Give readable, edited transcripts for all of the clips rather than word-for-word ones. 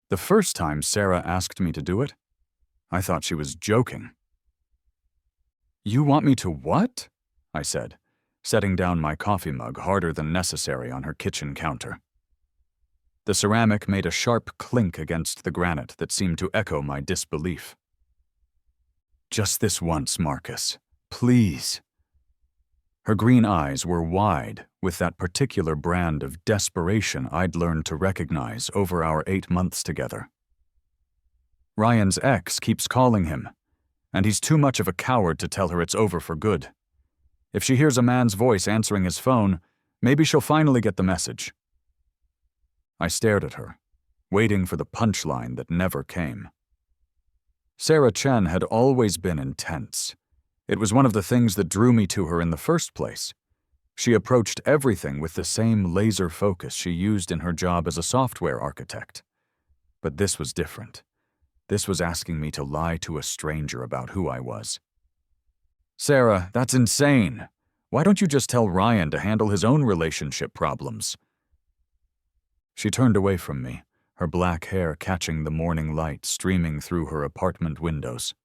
The first time Sarah asked me to do it, I thought she was joking. "You want me to what?" I said, setting down my coffee mug harder than necessary on her kitchen counter. The ceramic made a sharp clink against the granite that seemed to echo my disbelief. "Just this once, Marcus. Please." Her green eyes were wide with that particular brand of desperation I'd learned to recognize over our 8 months together. Ryan's ex keeps calling him, and he's too much of a coward to tell her it's over for good. If she hears a man's voice answering his phone, maybe she'll finally get the message. I stared at her, waiting for the punchline that never came. Sarah Chen had always been intense. It was one of the things that drew me to her in the first place. She approached everything with the same laser focus she used in her job as a software architect. But this was different. This was asking me to lie to a stranger about who I was. "Sarah, that's insane. Why don't you just tell Ryan to handle his own relationship problems?" She turned away from me, her black hair catching the morning light streaming through her apartment windows.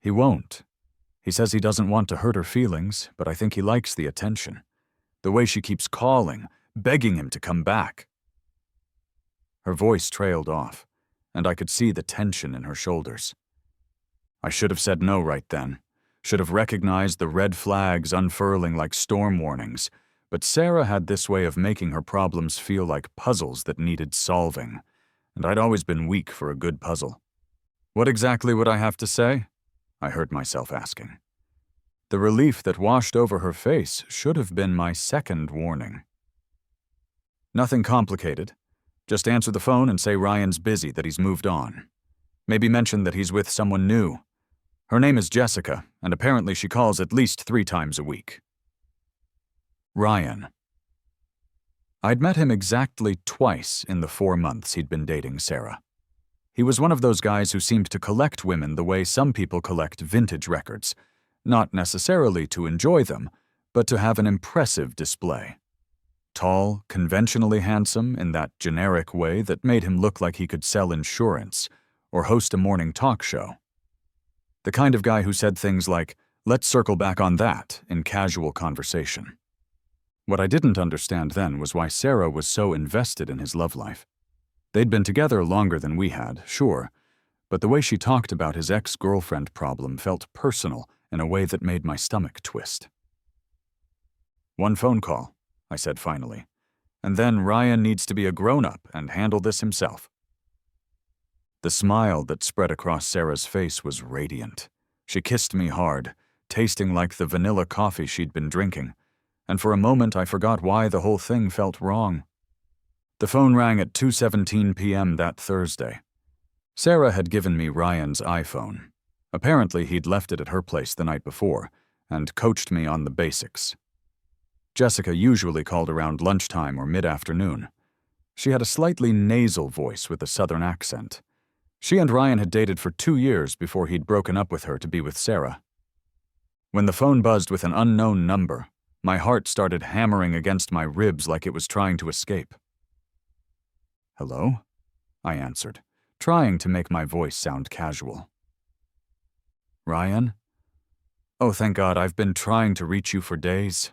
"He won't. He says he doesn't want to hurt her feelings, but I think he likes the attention. The way she keeps calling, begging him to come back." Her voice trailed off, and I could see the tension in her shoulders. I should have said no right then, should have recognized the red flags unfurling like storm warnings, but Sarah had this way of making her problems feel like puzzles that needed solving, and I'd always been weak for a good puzzle. "What exactly would I have to say?" I heard myself asking. The relief that washed over her face should have been my second warning. "Nothing complicated. Just answer the phone and say Ryan's busy, that he's moved on. Maybe mention that he's with someone new. Her name is Jessica, and apparently she calls at least 3 times a week." Ryan. I'd met him exactly twice in the 4 months he'd been dating Sarah. He was one of those guys who seemed to collect women the way some people collect vintage records, not necessarily to enjoy them, but to have an impressive display. Tall, conventionally handsome in that generic way that made him look like he could sell insurance or host a morning talk show. The kind of guy who said things like, "Let's circle back on that," in casual conversation. What I didn't understand then was why Sarah was so invested in his love life. They'd been together longer than we had, sure, but the way she talked about his ex-girlfriend problem felt personal in a way that made my stomach twist. "One phone call," I said finally, "and then Ryan needs to be a grown-up and handle this himself." The smile that spread across Sarah's face was radiant. She kissed me hard, tasting like the vanilla coffee she'd been drinking, and for a moment I forgot why the whole thing felt wrong. The phone rang at 2:17 p.m. that Thursday. Sarah had given me Ryan's iPhone. Apparently he'd left it at her place the night before, and coached me on the basics. Jessica usually called around lunchtime or mid-afternoon. She had a slightly nasal voice with a southern accent. She and Ryan had dated for 2 years before he'd broken up with her to be with Sarah. When the phone buzzed with an unknown number, my heart started hammering against my ribs like it was trying to escape. "Hello?" I answered, trying to make my voice sound casual. "Ryan? Oh, thank God, I've been trying to reach you for days."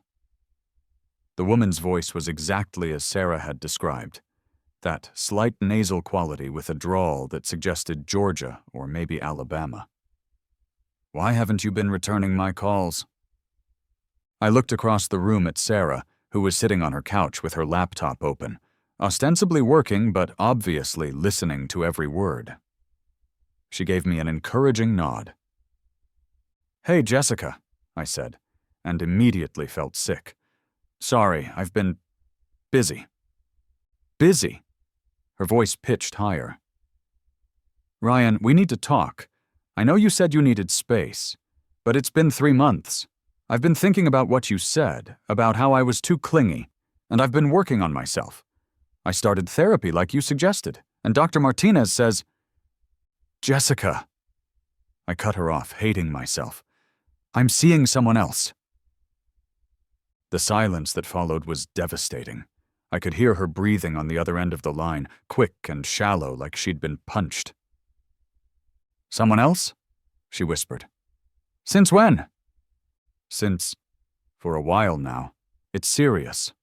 The woman's voice was exactly as Sarah had described, that slight nasal quality with a drawl that suggested Georgia or maybe Alabama. "Why haven't you been returning my calls?" I looked across the room at Sarah, who was sitting on her couch with her laptop open, ostensibly working but obviously listening to every word. She gave me an encouraging nod. "Hey, Jessica," I said, and immediately felt sick. "Sorry, I've been busy." "Busy?" Her voice pitched higher. "Ryan, we need to talk. I know you said you needed space, but it's been 3 months. I've been thinking about what you said, about how I was too clingy, and I've been working on myself. I started therapy like you suggested, and Dr. Martinez says—" "Jessica." I cut her off, hating myself. "I'm seeing someone else." The silence that followed was devastating. I could hear her breathing on the other end of the line, quick and shallow like she'd been punched. "Someone else?" she whispered. "Since when?" "Since... for a while now. It's serious."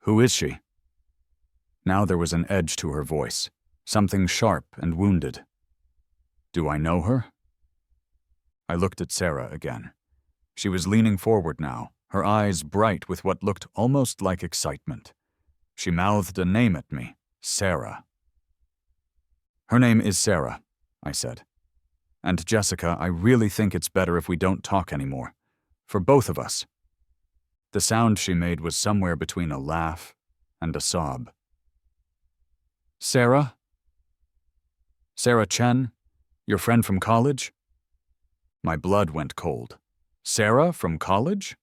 "Who is she?" Now there was an edge to her voice, something sharp and wounded. "Do I know her?" I looked at Sarah again. She was leaning forward now, her eyes bright with what looked almost like excitement. She mouthed a name at me, Sarah. "Her name is Sarah," I said. "And Jessica, I really think it's better if we don't talk anymore. For both of us." The sound she made was somewhere between a laugh and a sob. "Sarah? Sarah Chen? Your friend from college?" My blood went cold. Sarah from college?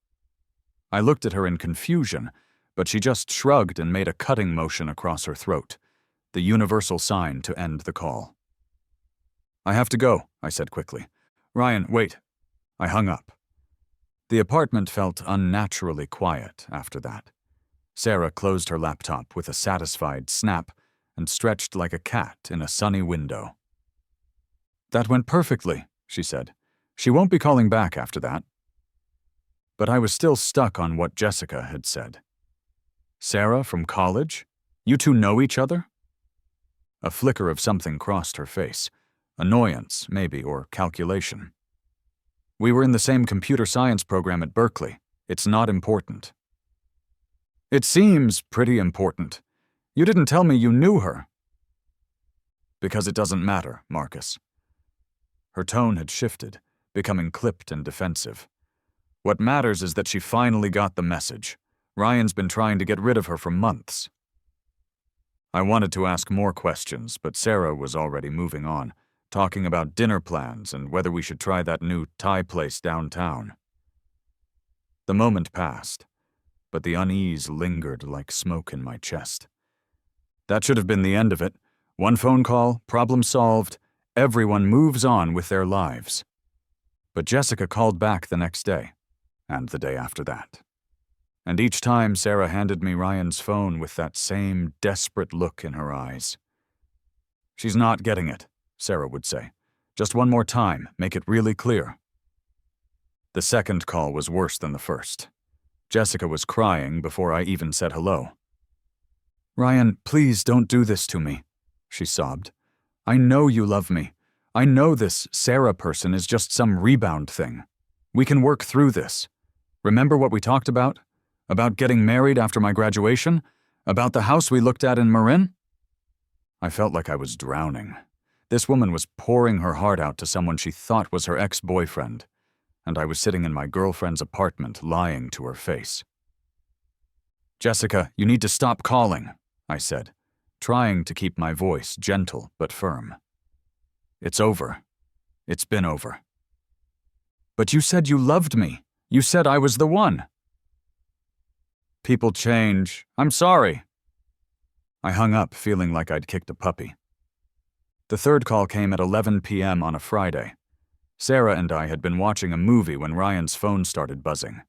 I looked at her in confusion, but she just shrugged and made a cutting motion across her throat, the universal sign to end the call. "I have to go," I said quickly. "Ryan, wait." I hung up. The apartment felt unnaturally quiet after that. Sarah closed her laptop with a satisfied snap and stretched like a cat in a sunny window. "That went perfectly," she said. "She won't be calling back after that." But I was still stuck on what Jessica had said. "Sarah from college? You two know each other?" A flicker of something crossed her face. Annoyance, maybe, or calculation. "We were in the same computer science program at Berkeley. It's not important." "It seems pretty important. You didn't tell me you knew her." "Because it doesn't matter, Marcus." Her tone had shifted, becoming clipped and defensive. "What matters is that she finally got the message. Ryan's been trying to get rid of her for months." I wanted to ask more questions, but Sarah was already moving on, talking about dinner plans and whether we should try that new Thai place downtown. The moment passed, but the unease lingered like smoke in my chest. That should have been the end of it. One phone call, problem solved, everyone moves on with their lives. But Jessica called back the next day, and the day after that. And each time Sarah handed me Ryan's phone with that same desperate look in her eyes. "She's not getting it," Sarah would say. "Just one more time, make it really clear." The second call was worse than the first. Jessica was crying before I even said hello. "Ryan, please don't do this to me," she sobbed. "I know you love me. I know this Sarah person is just some rebound thing. We can work through this. Remember what we talked about? About getting married after my graduation? About the house we looked at in Marin?" I felt like I was drowning. This woman was pouring her heart out to someone she thought was her ex-boyfriend, and I was sitting in my girlfriend's apartment lying to her face. "Jessica, you need to stop calling," I said, trying to keep my voice gentle but firm. "It's over. It's been over." "But you said you loved me. You said I was the one." "People change. I'm sorry." I hung up feeling like I'd kicked a puppy. The third call came at 11 p.m. on a Friday. Sarah and I had been watching a movie when Ryan's phone started buzzing.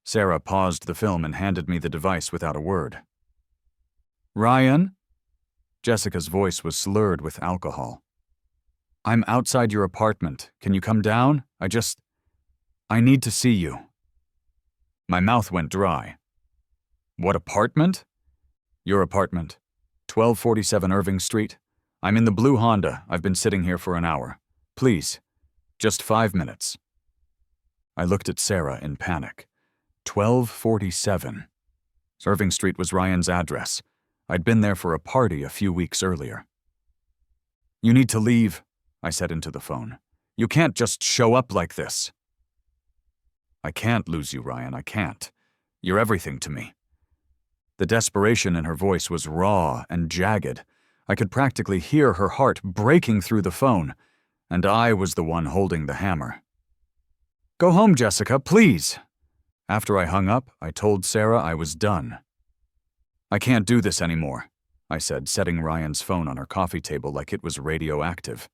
Sarah paused the film and handed me the device without a word. "Ryan?" Jessica's voice was slurred with alcohol. "I'm outside your apartment. Can you come down? I need to see you." My mouth went dry. "What apartment?" "Your apartment. 1247 Irving Street. I'm in the blue Honda. I've been sitting here for an hour. Please, just 5 minutes." I looked at Sarah in panic. 1247. Irving Street was Ryan's address. I'd been there for a party a few weeks earlier. "You need to leave," I said into the phone. "You can't just show up like this." "I can't lose you, Ryan. I can't. You're everything to me." The desperation in her voice was raw and jagged. I could practically hear her heart breaking through the phone, and I was the one holding the hammer. "Go home, Jessica, please." After I hung up, I told Sarah I was done. "I can't do this anymore," I said, setting Ryan's phone on her coffee table like it was radioactive.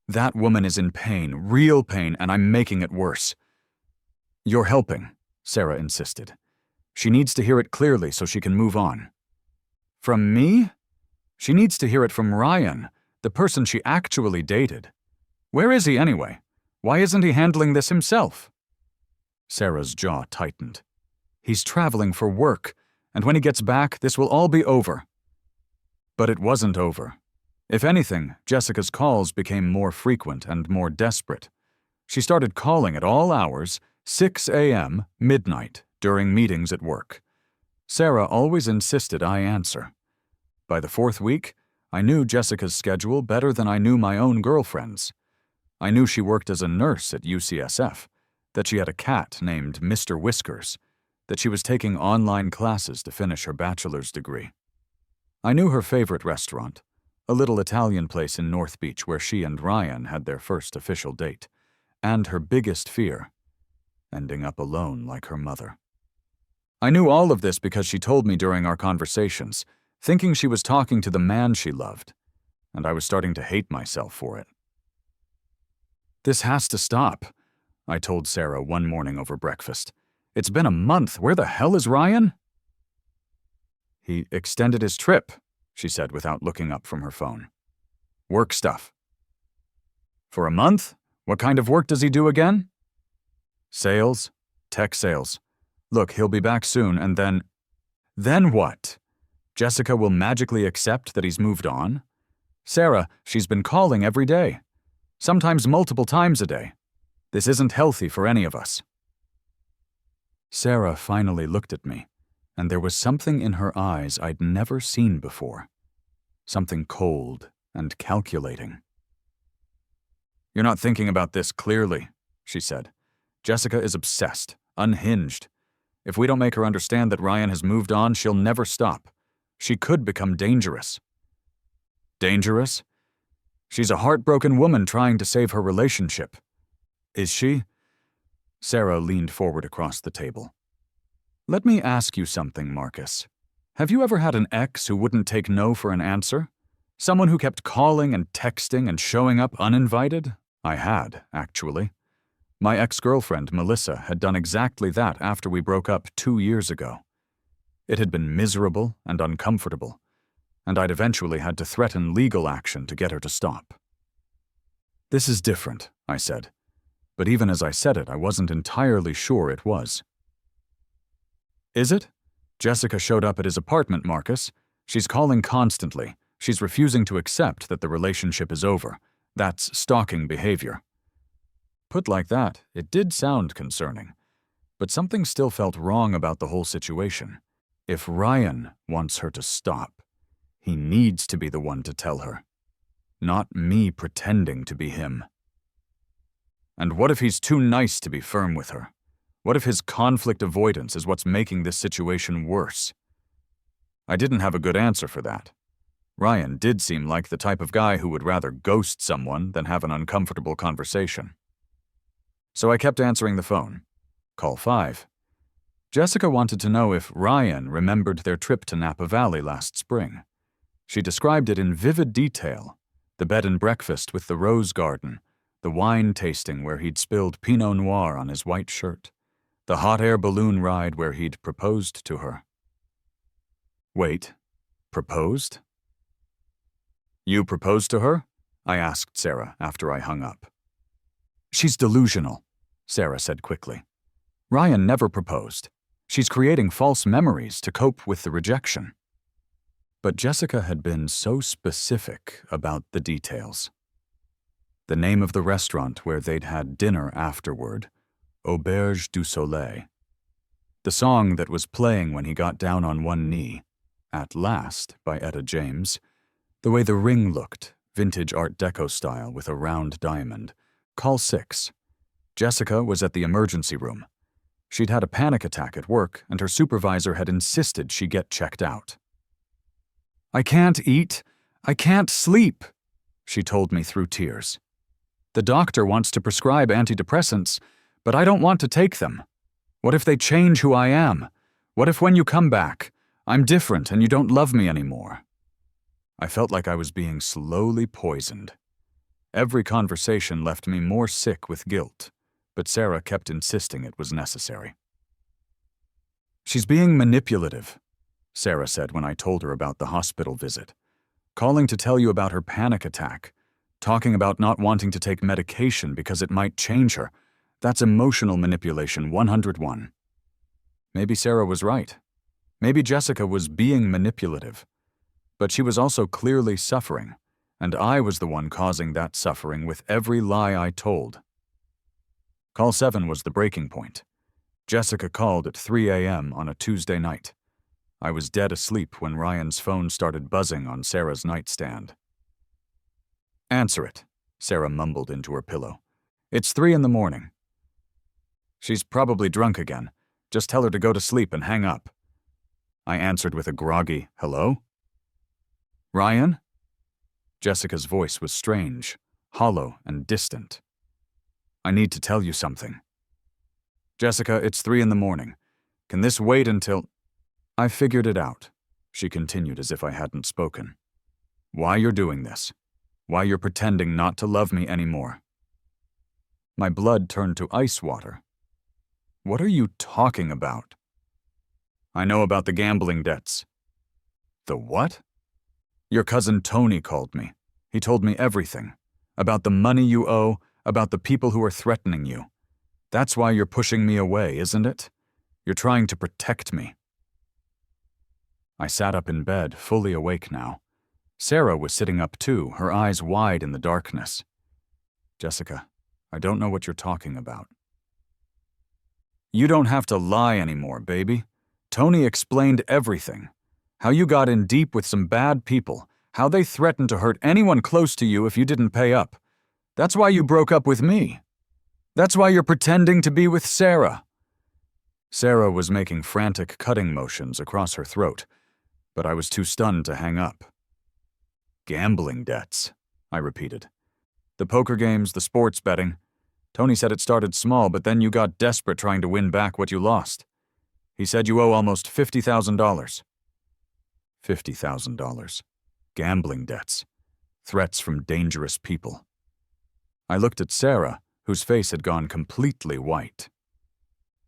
"That woman is in pain, real pain, and I'm making it worse." "You're helping," Sarah insisted. She needs to hear it clearly so she can move on. From me? She needs to hear it from Ryan, the person she actually dated. Where is he anyway? Why isn't he handling this himself? Sarah's jaw tightened. He's traveling for work, and when he gets back, this will all be over. But it wasn't over. If anything, Jessica's calls became more frequent and more desperate. She started calling at all hours, 6 a.m., midnight, during meetings at work. Sarah always insisted I answer. By the 4th week, I knew Jessica's schedule better than I knew my own girlfriend's. I knew she worked as a nurse at UCSF, that she had a cat named Mr. Whiskers, that she was taking online classes to finish her bachelor's degree. I knew her favorite restaurant, a little Italian place in North Beach where she and Ryan had their first official date, and her biggest fear, ending up alone like her mother. I knew all of this because she told me during our conversations, thinking she was talking to the man she loved, and I was starting to hate myself for it. This has to stop, I told Sarah one morning over breakfast. It's been a month. Where the hell is Ryan? He extended his trip, she said without looking up from her phone. Work stuff. For a month? What kind of work does he do again? Sales. Tech sales. Look, he'll be back soon, and then... Then what? Jessica will magically accept that he's moved on? Sarah, she's been calling every day. Sometimes multiple times a day. This isn't healthy for any of us. Sarah finally looked at me, and there was something in her eyes I'd never seen before. Something cold and calculating. You're not thinking about this clearly, she said. Jessica is obsessed, unhinged. If we don't make her understand that Ryan has moved on, she'll never stop. She could become dangerous. Dangerous? She's a heartbroken woman trying to save her relationship. Is she? Sarah leaned forward across the table. Let me ask you something, Marcus. Have you ever had an ex who wouldn't take no for an answer? Someone who kept calling and texting and showing up uninvited? I had, actually. My ex-girlfriend, Melissa, had done exactly that after we broke up 2 years ago. It had been miserable and uncomfortable, and I'd eventually had to threaten legal action to get her to stop. This is different, I said, but even as I said it, I wasn't entirely sure it was. Is it? Jessica showed up at his apartment, Marcus. She's calling constantly. She's refusing to accept that the relationship is over. That's stalking behavior. Put like that, it did sound concerning, but something still felt wrong about the whole situation. If Ryan wants her to stop, he needs to be the one to tell her, not me pretending to be him. And what if he's too nice to be firm with her? What if his conflict avoidance is what's making this situation worse? I didn't have a good answer for that. Ryan did seem like the type of guy who would rather ghost someone than have an uncomfortable conversation. So I kept answering the phone. Call 5. Jessica wanted to know if Ryan remembered their trip to Napa Valley last spring. She described it in vivid detail, the bed and breakfast with the rose garden, the wine tasting where he'd spilled Pinot Noir on his white shirt, the hot air balloon ride where he'd proposed to her. Wait, proposed? You proposed to her? I asked Sarah after I hung up. She's delusional, Sarah said quickly. Ryan never proposed. She's creating false memories to cope with the rejection. But Jessica had been so specific about the details. The name of the restaurant where they'd had dinner afterward, Auberge du Soleil. The song that was playing when he got down on one knee, At Last by Etta James. The way the ring looked, vintage Art Deco style with a round diamond. Call 6. Jessica was at the emergency room. She'd had a panic attack at work, and her supervisor had insisted she get checked out. I can't eat. I can't sleep, she told me through tears. The doctor wants to prescribe antidepressants, but I don't want to take them. What if they change who I am? What if when you come back, I'm different and you don't love me anymore? I felt like I was being slowly poisoned. Every conversation left me more sick with guilt, but Sarah kept insisting it was necessary. She's being manipulative, Sarah said when I told her about the hospital visit. Calling to tell you about her panic attack. Talking about not wanting to take medication because it might change her. That's emotional manipulation 101. Maybe Sarah was right. Maybe Jessica was being manipulative. But she was also clearly suffering, and I was the one causing that suffering with every lie I told. Call 7 was the breaking point. Jessica called at 3 a.m. on a Tuesday night. I was dead asleep when Ryan's phone started buzzing on Sarah's nightstand. "Answer it," Sarah mumbled into her pillow. "It's 3 in the morning." "She's probably drunk again. Just tell her to go to sleep and hang up." I answered with a groggy, "Hello?" "Ryan?" Jessica's voice was strange, hollow and distant. "I need to tell you something." "Jessica, it's 3 in the morning. Can this wait until—" "I figured it out," she continued as if I hadn't spoken. "Why you're doing this. Why you're pretending not to love me anymore." My blood turned to ice water. "What are you talking about?" "I know about the gambling debts." "The what?" "Your cousin Tony called me. He told me everything. About the money you owe, about the people who are threatening you. That's why you're pushing me away, isn't it? You're trying to protect me." I sat up in bed, fully awake now. Sarah was sitting up too, her eyes wide in the darkness. "Jessica, I don't know what you're talking about." "You don't have to lie anymore, baby. Tony explained everything. How you got in deep with some bad people, how they threatened to hurt anyone close to you if you didn't pay up. That's why you broke up with me. That's why you're pretending to be with Sarah." Sarah was making frantic cutting motions across her throat, but I was too stunned to hang up. "Gambling debts," I repeated. "The poker games, the sports betting. Tony said it started small, but then you got desperate trying to win back what you lost. He said you owe almost $50,000. $50,000. Gambling debts. Threats from dangerous people." I looked at Sarah, whose face had gone completely white.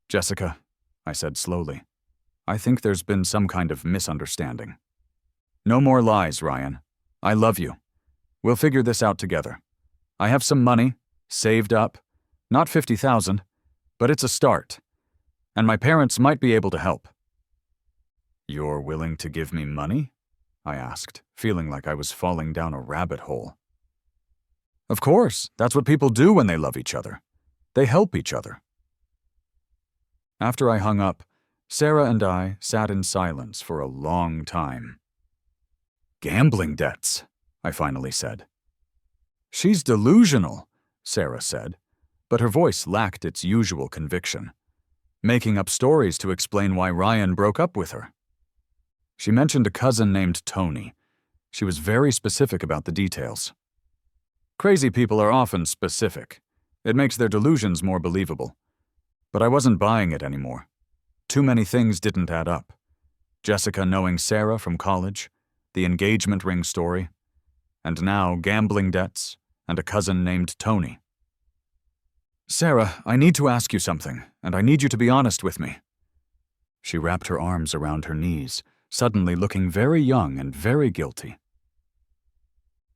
"Jessica," I said slowly, "I think there's been some kind of misunderstanding. No more lies, Ryan. I love you. We'll figure this out together. I have some money, saved up. Not $50,000, but it's a start. And my parents might be able to help." "You're willing to give me money?" I asked, feeling like I was falling down a rabbit hole. "Of course, that's what people do when they love each other. They help each other." After I hung up, Sarah and I sat in silence for a long time. "Gambling debts," I finally said. "She's delusional," Sarah said, but her voice lacked its usual conviction. Making up stories to explain why Ryan broke up with her. She mentioned a cousin named Tony. She was very specific about the details. Crazy people are often specific. It makes their delusions more believable. But I wasn't buying it anymore. Too many things didn't add up. Jessica knowing Sarah from college, the engagement ring story, and now gambling debts and a cousin named Tony. "Sarah, I need to ask you something, and I need you to be honest with me." She wrapped her arms around her knees, suddenly looking very young and very guilty.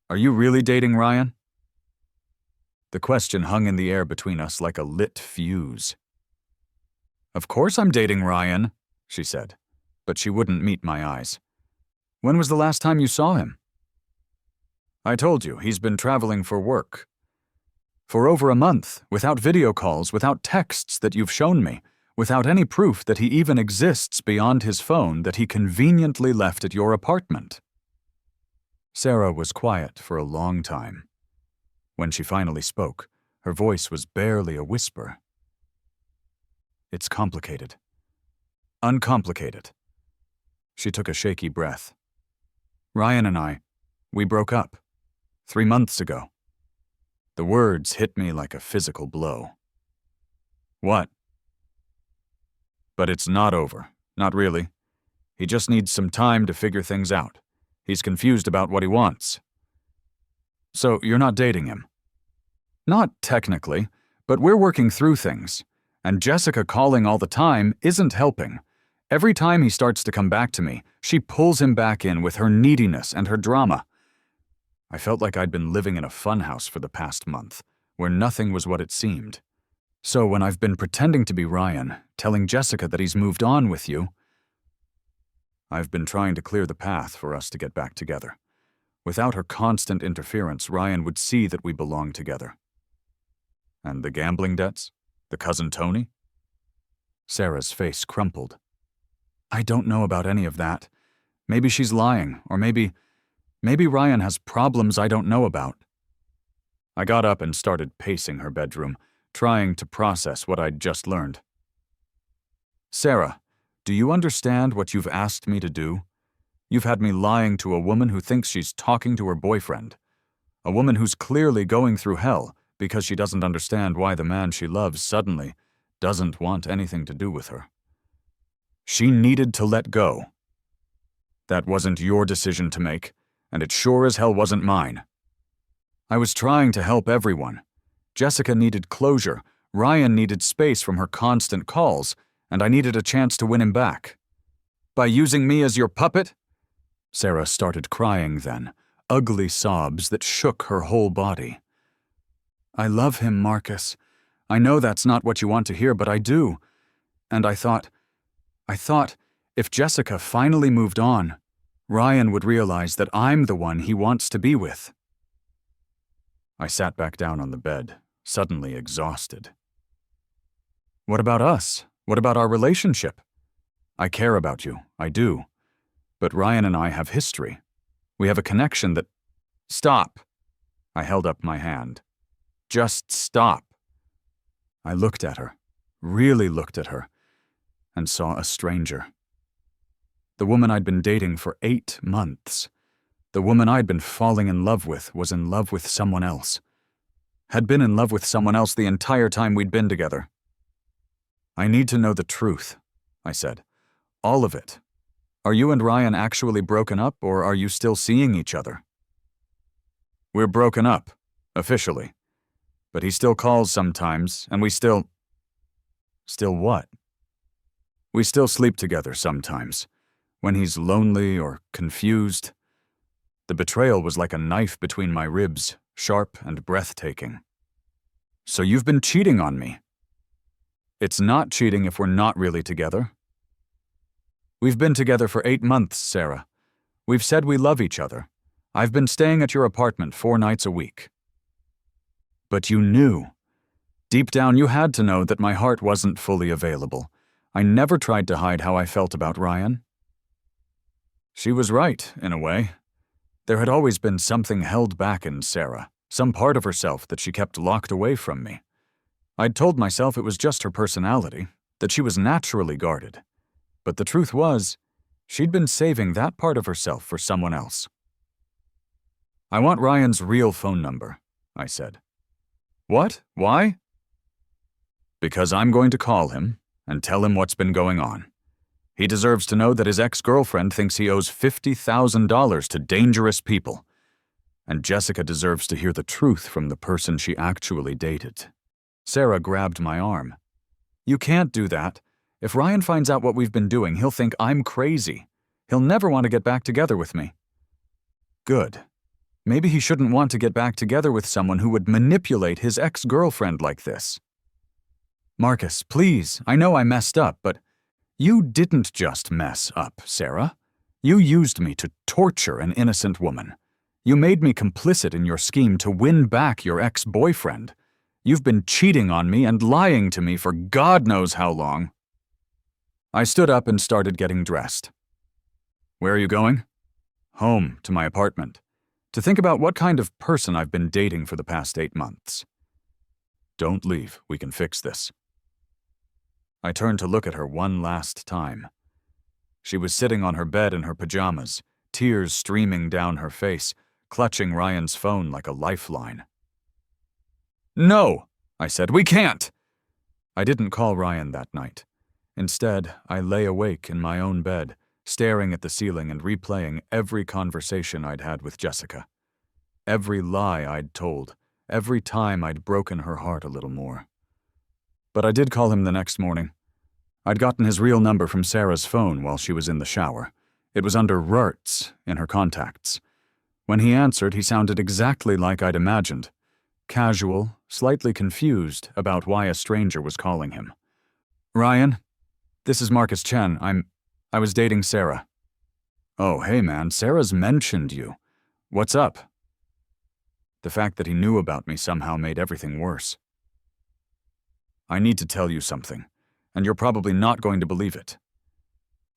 "Are you really dating Ryan?" The question hung in the air between us like a lit fuse. "Of course I'm dating Ryan," she said, but she wouldn't meet my eyes. "When was the last time you saw him?" "I told you, he's been traveling for work. For over a month, without video calls, without texts that you've shown me, without any proof that he even exists beyond his phone that he conveniently left at your apartment." Sarah was quiet for a long time. When she finally spoke, her voice was barely a whisper. "It's complicated. Uncomplicated." She took a shaky breath. "Ryan and we broke up 3 months ago." The words hit me like a physical blow. "What?" "But it's not over. Not really. He just needs some time to figure things out. He's confused about what he wants." "So you're not dating him?" "Not technically, but we're working through things. And Jessica calling all the time isn't helping. Every time he starts to come back to me, she pulls him back in with her neediness and her drama. I felt like I'd been living in a funhouse for the past month, where nothing was what it seemed. So when I've been pretending to be Ryan, telling Jessica that he's moved on with you, I've been trying to clear the path for us to get back together. Without her constant interference, Ryan would see that we belong together. And the gambling debts? The cousin Tony? Sarah's face crumpled. I don't know about any of that. Maybe she's lying, or maybe Ryan has problems I don't know about. I got up and started pacing her bedroom, trying to process what I'd just learned. Sarah, do you understand what you've asked me to do? You've had me lying to a woman who thinks she's talking to her boyfriend. A woman who's clearly going through hell because she doesn't understand why the man she loves suddenly doesn't want anything to do with her. She needed to let go. That wasn't your decision to make, and it sure as hell wasn't mine. I was trying to help everyone. Jessica needed closure, Ryan needed space from her constant calls, and I needed a chance to win him back. By using me as your puppet? Sarah started crying then, ugly sobs that shook her whole body. I love him, Marcus. I know that's not what you want to hear, but I do. And I thought, if Jessica finally moved on, Ryan would realize that I'm the one he wants to be with. I sat back down on the bed, suddenly exhausted. What about us? What about our relationship? I care about you, I do. But Ryan and I have history. We have a connection that... Stop! I held up my hand. Just stop. I looked at her, really looked at her, and saw a stranger. The woman I'd been dating for 8 months. The woman I'd been falling in love with was in love with someone else. Had been in love with someone else the entire time we'd been together. I need to know the truth, I said. All of it. Are you and Ryan actually broken up, or are you still seeing each other? We're broken up, officially. But he still calls sometimes, and we still... Still what? We still sleep together sometimes, when he's lonely or confused. The betrayal was like a knife between my ribs, sharp and breathtaking. So you've been cheating on me. It's not cheating if we're not really together. We've been together for 8 months, Sarah. We've said we love each other. I've been staying at your apartment 4 nights a week. But you knew. Deep down, you had to know that my heart wasn't fully available. I never tried to hide how I felt about Ryan. She was right, in a way. There had always been something held back in Sarah, some part of herself that she kept locked away from me. I'd told myself it was just her personality, that she was naturally guarded. But the truth was, she'd been saving that part of herself for someone else. I want Ryan's real phone number, I said. What? Why? Because I'm going to call him and tell him what's been going on. He deserves to know that his ex-girlfriend thinks he owes $50,000 to dangerous people. And Jessica deserves to hear the truth from the person she actually dated. Sarah grabbed my arm. You can't do that. If Ryan finds out what we've been doing, he'll think I'm crazy. He'll never want to get back together with me. Good. Maybe he shouldn't want to get back together with someone who would manipulate his ex-girlfriend like this. Marcus, please, I know I messed up, but you didn't just mess up, Sarah. You used me to torture an innocent woman. You made me complicit in your scheme to win back your ex-boyfriend. You've been cheating on me and lying to me for God knows how long. I stood up and started getting dressed. Where are you going? Home, to my apartment. To think about what kind of person I've been dating for the past 8 months. Don't leave, we can fix this. I turned to look at her one last time. She was sitting on her bed in her pajamas, tears streaming down her face, clutching Ryan's phone like a lifeline. No, I said, we can't. I didn't call Ryan that night. Instead, I lay awake in my own bed, staring at the ceiling and replaying every conversation I'd had with Jessica. Every lie I'd told, every time I'd broken her heart a little more. But I did call him the next morning. I'd gotten his real number from Sarah's phone while she was in the shower. It was under Rurts in her contacts. When he answered, he sounded exactly like I'd imagined. Casual, slightly confused about why a stranger was calling him. "Ryan, this is Marcus Chen. I was dating Sarah." "Oh, hey man, Sarah's mentioned you. What's up?" The fact that he knew about me somehow made everything worse. "I need to tell you something, and you're probably not going to believe it."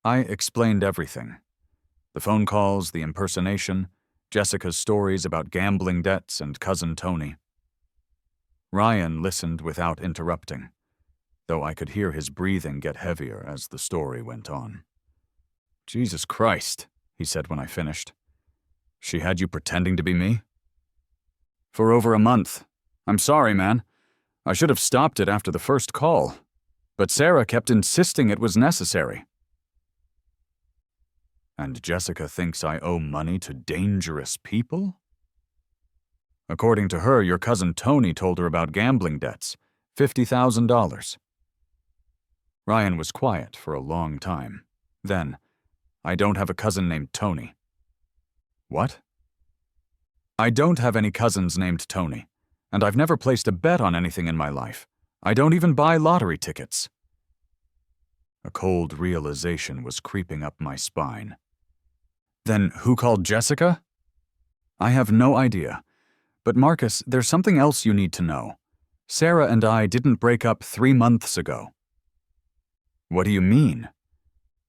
I explained everything. The phone calls, the impersonation, Jessica's stories about gambling debts and cousin Tony. Ryan listened without interrupting, though I could hear his breathing get heavier as the story went on. "Jesus Christ," he said when I finished. "She had you pretending to be me?" "For over a month. I'm sorry, man. I should have stopped it after the first call. But Sarah kept insisting it was necessary." "And Jessica thinks I owe money to dangerous people?" "According to her, your cousin Tony told her about gambling debts, $50,000. Ryan was quiet for a long time. Then, "I don't have a cousin named Tony." "What?" "I don't have any cousins named Tony, and I've never placed a bet on anything in my life. I don't even buy lottery tickets." A cold realization was creeping up my spine. "Then who called Jessica?" "I have no idea. But Marcus, there's something else you need to know. Sarah and I didn't break up 3 months ago." "What do you mean?"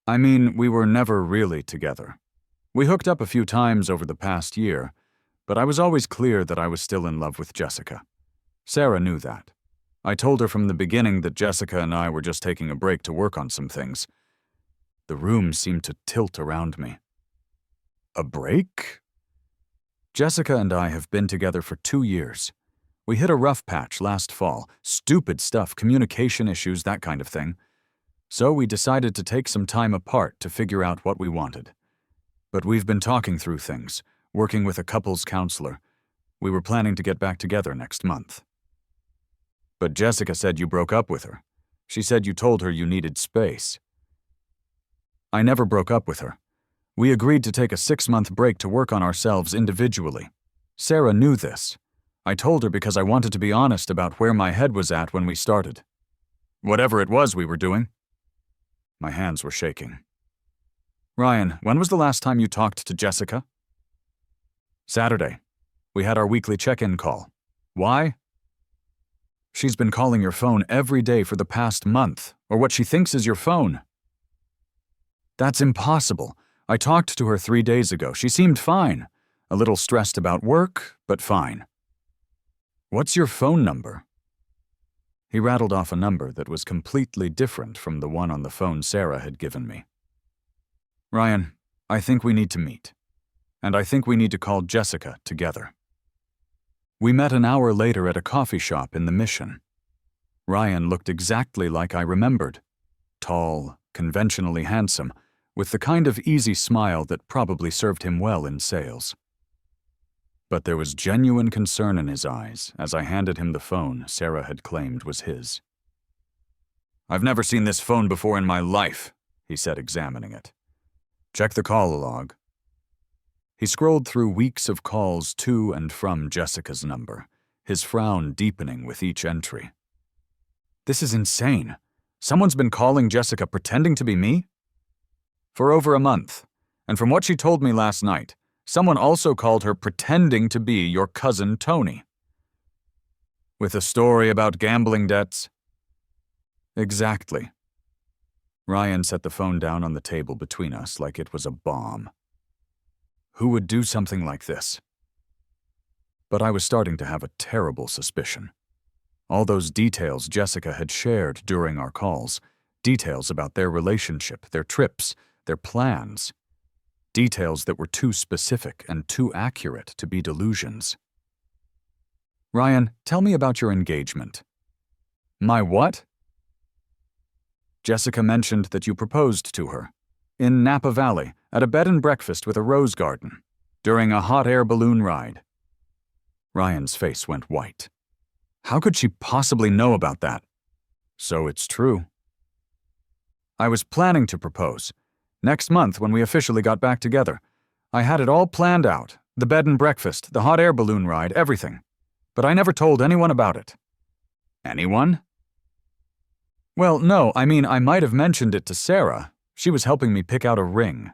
"I mean, we were never really together. We hooked up a few times over the past year, but I was always clear that I was still in love with Jessica. Sarah knew that. I told her from the beginning that Jessica and I were just taking a break to work on some things." The room seemed to tilt around me. "A break?" "Jessica and I have been together for 2 years. We hit a rough patch last fall. Stupid stuff, communication issues, that kind of thing. So we decided to take some time apart to figure out what we wanted. But we've been talking through things, working with a couples counselor. We were planning to get back together next month." "But Jessica said you broke up with her. She said you told her you needed space." "I never broke up with her. We agreed to take a 6-month break to work on ourselves individually. Sarah knew this. I told her because I wanted to be honest about where my head was at when we started. Whatever it was we were doing." My hands were shaking. "Ryan, when was the last time you talked to Jessica?" "Saturday. We had our weekly check-in call. Why?" "She's been calling your phone every day for the past month, or what she thinks is your phone." "That's impossible. I talked to her 3 days ago. She seemed fine. A little stressed about work, but fine." "What's your phone number?" He rattled off a number that was completely different from the one on the phone Sarah had given me. "Ryan, I think we need to meet. And I think we need to call Jessica together." We met an hour later at a coffee shop in the Mission. Ryan looked exactly like I remembered. Tall, conventionally handsome, with the kind of easy smile that probably served him well in sales. But there was genuine concern in his eyes as I handed him the phone Sarah had claimed was his. "I've never seen this phone before in my life," he said, examining it. "Check the call log." He scrolled through weeks of calls to and from Jessica's number, his frown deepening with each entry. "This is insane. Someone's been calling Jessica pretending to be me?" "For over a month, and from what she told me last night, someone also called her pretending to be your cousin Tony." "With a story about gambling debts?" "Exactly." Ryan set the phone down on the table between us like it was a bomb. Who would do something like this? But I was starting to have a terrible suspicion. All those details Jessica had shared during our calls, details about their relationship, their trips, their plans, details that were too specific and too accurate to be delusions. "Ryan, tell me about your engagement." "My what?" "Jessica mentioned that you proposed to her. In Napa Valley, at a bed and breakfast with a rose garden, during a hot air balloon ride." Ryan's face went white. How could she possibly know about that? "So it's true." I was planning to propose. Next month, when we officially got back together. I had it all planned out. The bed and breakfast, the hot air balloon ride, everything. But I never told anyone about it. Anyone? Well, no, I mean, I might have mentioned it to Sarah. She was helping me pick out a ring.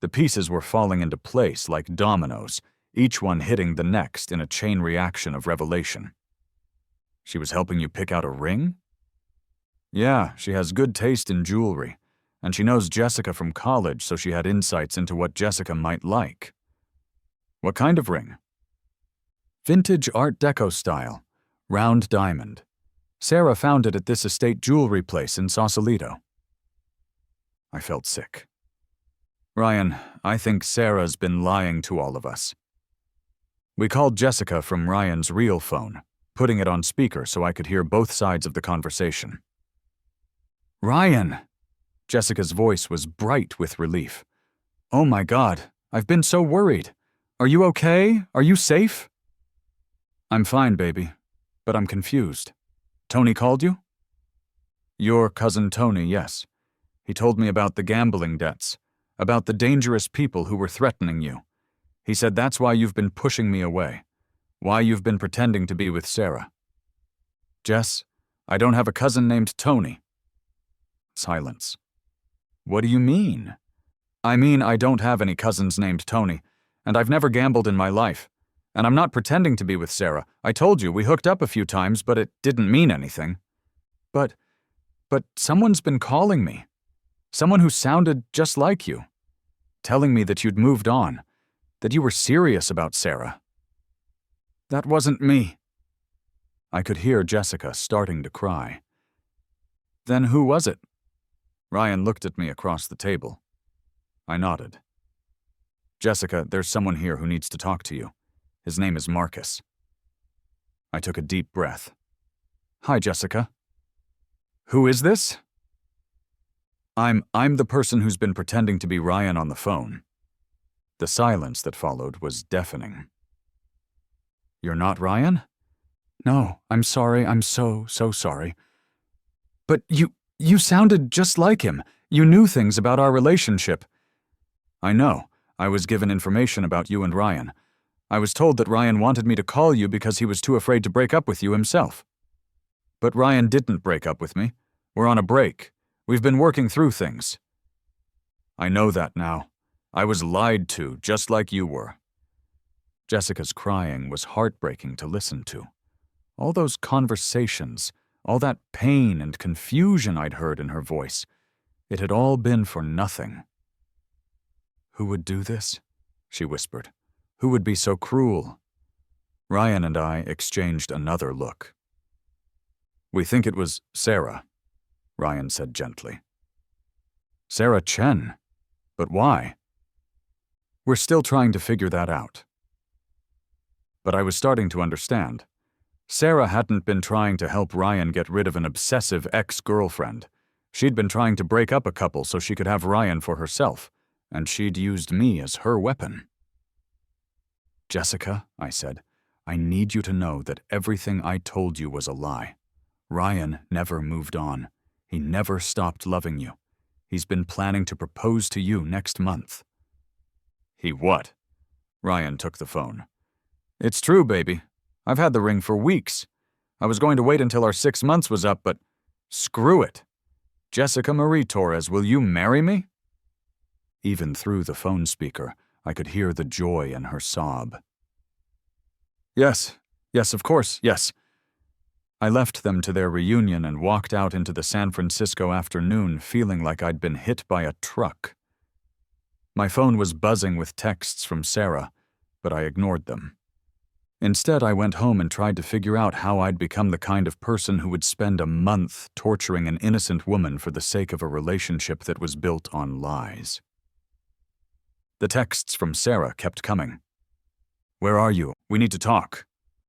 The pieces were falling into place like dominoes, each one hitting the next in a chain reaction of revelation. She was helping you pick out a ring? Yeah, she has good taste in jewelry, and she knows Jessica from college, so she had insights into what Jessica might like. What kind of ring? Vintage Art Deco style, round diamond. Sarah found it at this estate jewelry place in Sausalito. I felt sick. Ryan, I think Sarah's been lying to all of us. We called Jessica from Ryan's real phone, putting it on speaker so I could hear both sides of the conversation. Ryan! Jessica's voice was bright with relief. Oh my God, I've been so worried. Are you okay? Are you safe? I'm fine, baby, but I'm confused. Tony called you? Your cousin Tony, yes. He told me about the gambling debts, about the dangerous people who were threatening you. He said that's why you've been pushing me away, why you've been pretending to be with Sarah. Jess, I don't have a cousin named Tony. Silence. What do you mean? I mean, I don't have any cousins named Tony, and I've never gambled in my life. And I'm not pretending to be with Sarah. I told you, we hooked up a few times, but it didn't mean anything. But someone's been calling me. Someone who sounded just like you. Telling me that you'd moved on. That you were serious about Sarah. That wasn't me. I could hear Jessica starting to cry. Then who was it? Ryan looked at me across the table. I nodded. Jessica, there's someone here who needs to talk to you. His name is Marcus. I took a deep breath. Hi, Jessica. Who is this? I'm the person who's been pretending to be Ryan on the phone. The silence that followed was deafening. You're not Ryan? No, I'm sorry. I'm so sorry. But you sounded just like him. You knew things about our relationship. I know. I was given information about you and Ryan. I was told that Ryan wanted me to call you because he was too afraid to break up with you himself. But Ryan didn't break up with me. We're on a break. We've been working through things. I know that now. I was lied to, just like you were. Jessica's crying was heartbreaking to listen to. All those conversations, all that pain and confusion I'd heard in her voice, it had all been for nothing. Who would do this? She whispered. Who would be so cruel? Ryan and I exchanged another look. We think it was Sarah, Ryan said gently. Sarah Chen? But why? We're still trying to figure that out. But I was starting to understand. Sarah hadn't been trying to help Ryan get rid of an obsessive ex-girlfriend. She'd been trying to break up a couple so she could have Ryan for herself, and she'd used me as her weapon. Jessica, I said, I need you to know that everything I told you was a lie. Ryan never moved on. He never stopped loving you. He's been planning to propose to you next month. He what? Ryan took the phone. It's true, baby. I've had the ring for weeks. I was going to wait until our 6 months was up, but screw it. Jessica Marie Torres, will you marry me? Even through the phone speaker, I could hear the joy in her sob. Yes, of course, yes. I left them to their reunion and walked out into the San Francisco afternoon feeling like I'd been hit by a truck. My phone was buzzing with texts from Sarah, but I ignored them. Instead, I went home and tried to figure out how I'd become the kind of person who would spend a month torturing an innocent woman for the sake of a relationship that was built on lies. The texts from Sarah kept coming. Where are you? We need to talk.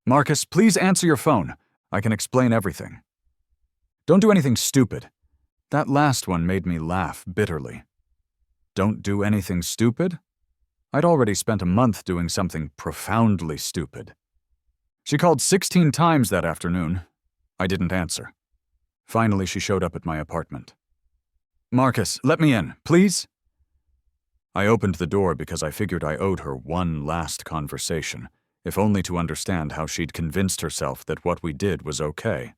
Marcus, please answer your phone. I can explain everything. Don't do anything stupid. That last one made me laugh bitterly. Don't do anything stupid? I'd already spent a month doing something profoundly stupid. She called 16 times that afternoon. I didn't answer. Finally, she showed up at my apartment. Marcus, let me in, please? I opened the door because I figured I owed her one last conversation, if only to understand how she'd convinced herself that what we did was okay.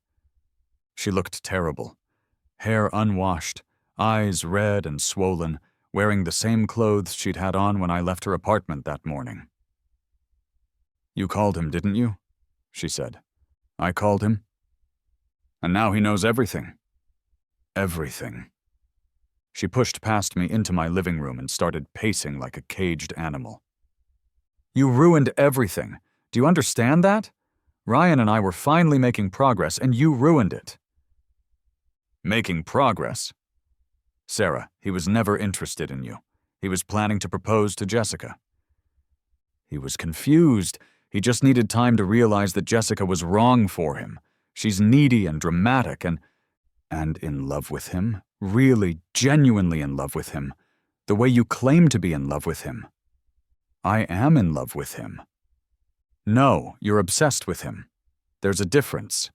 She looked terrible. Hair unwashed, eyes red and swollen, wearing the same clothes she'd had on when I left her apartment that morning. You called him, didn't you? She said. I called him. And now he knows everything. Everything. She pushed past me into my living room and started pacing like a caged animal. You ruined everything. Do you understand that? Ryan and I were finally making progress, and you ruined it. Making progress? Sarah, he was never interested in you. He was planning to propose to Jessica. He was confused. He just needed time to realize that Jessica was wrong for him. She's needy and dramatic and in love with him. Really, genuinely in love with him. The way you claim to be in love with him. I am in love with him. No, you're obsessed with him. There's a difference.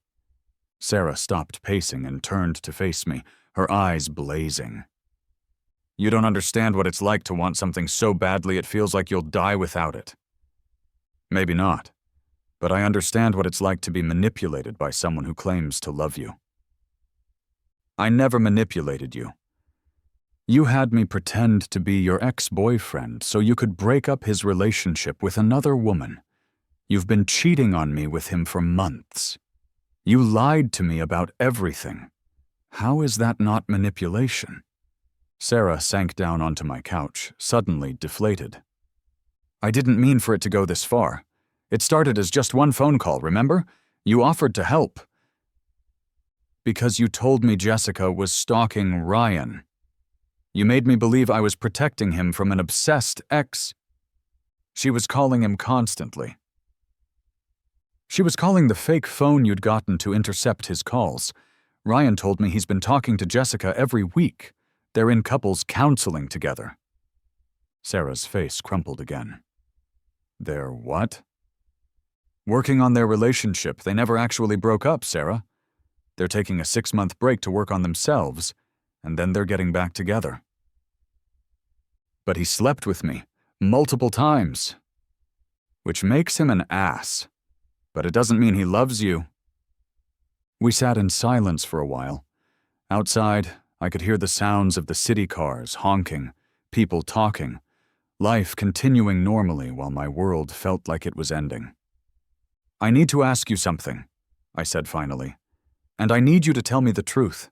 Sarah stopped pacing and turned to face me, her eyes blazing. You don't understand what it's like to want something so badly it feels like you'll die without it. Maybe not, but I understand what it's like to be manipulated by someone who claims to love you. I never manipulated you. You had me pretend to be your ex-boyfriend so you could break up his relationship with another woman. You've been cheating on me with him for months. You lied to me about everything. How is that not manipulation? Sarah sank down onto my couch, suddenly deflated. I didn't mean for it to go this far. It started as just one phone call, remember? You offered to help. Because you told me Jessica was stalking Ryan. You made me believe I was protecting him from an obsessed ex. She was calling him constantly. She was calling the fake phone you'd gotten to intercept his calls. Ryan told me he's been talking to Jessica every week. They're in couples counseling together. Sarah's face crumpled again. They're what? Working on their relationship. They never actually broke up, Sarah. They're taking a 6-month break to work on themselves, and then they're getting back together. But he slept with me, multiple times. Which makes him an ass. But it doesn't mean he loves you. We sat in silence for a while. Outside, I could hear the sounds of the city cars honking, people talking, life continuing normally while my world felt like it was ending. I need to ask you something, I said finally. And I need you to tell me the truth.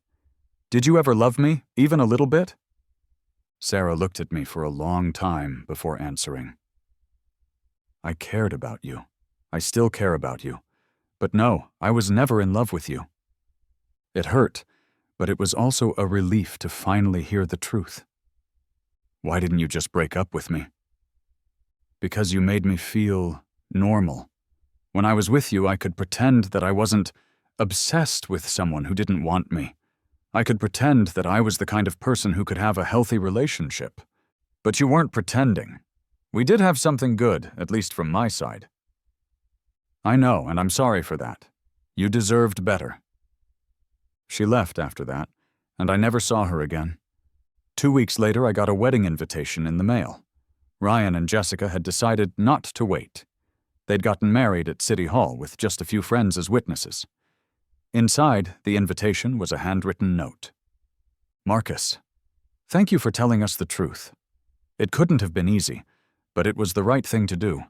Did you ever love me, even a little bit? Sarah looked at me for a long time before answering. I cared about you. I still care about you. But no, I was never in love with you. It hurt, but it was also a relief to finally hear the truth. Why didn't you just break up with me? Because you made me feel normal. When I was with you, I could pretend that I wasn't obsessed with someone who didn't want me. I could pretend that I was the kind of person who could have a healthy relationship. But you weren't pretending. We did have something good, at least from my side. I know, and I'm sorry for that. You deserved better. She left after that, and I never saw her again. 2 weeks later, I got a wedding invitation in the mail. Ryan and Jessica had decided not to wait. They'd gotten married at City Hall with just a few friends as witnesses. Inside, the invitation was a handwritten note. Marcus, thank you for telling us the truth. It couldn't have been easy, but it was the right thing to do.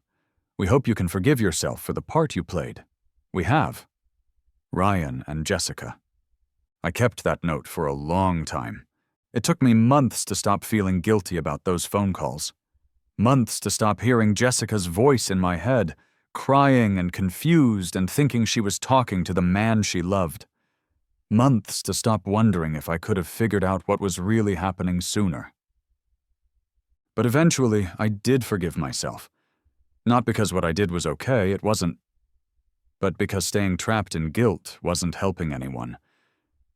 We hope you can forgive yourself for the part you played. We have. Ryan and Jessica. I kept that note for a long time. It took me months to stop feeling guilty about those phone calls. Months to stop hearing Jessica's voice in my head, crying and confused and thinking she was talking to the man she loved. Months to stop wondering if I could have figured out what was really happening sooner. But eventually, I did forgive myself. Not because what I did was okay, it wasn't. But because staying trapped in guilt wasn't helping anyone.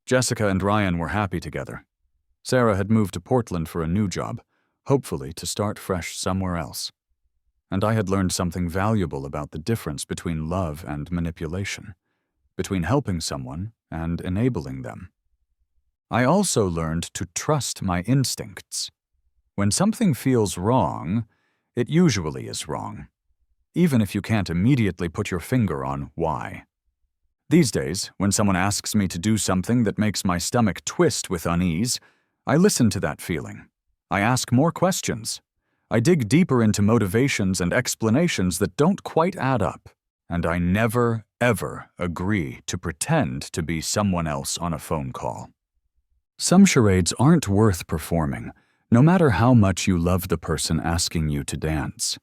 Jessica and Ryan were happy together. Sarah had moved to Portland for a new job, hopefully to start fresh somewhere else. And I had learned something valuable about the difference between love and manipulation, between helping someone and enabling them. I also learned to trust my instincts. When something feels wrong, it usually is wrong, even if you can't immediately put your finger on why. These days, when someone asks me to do something that makes my stomach twist with unease, I listen to that feeling. I ask more questions. I dig deeper into motivations and explanations that don't quite add up. And I never, ever agree to pretend to be someone else on a phone call. Some charades aren't worth performing, no matter how much you love the person asking you to dance.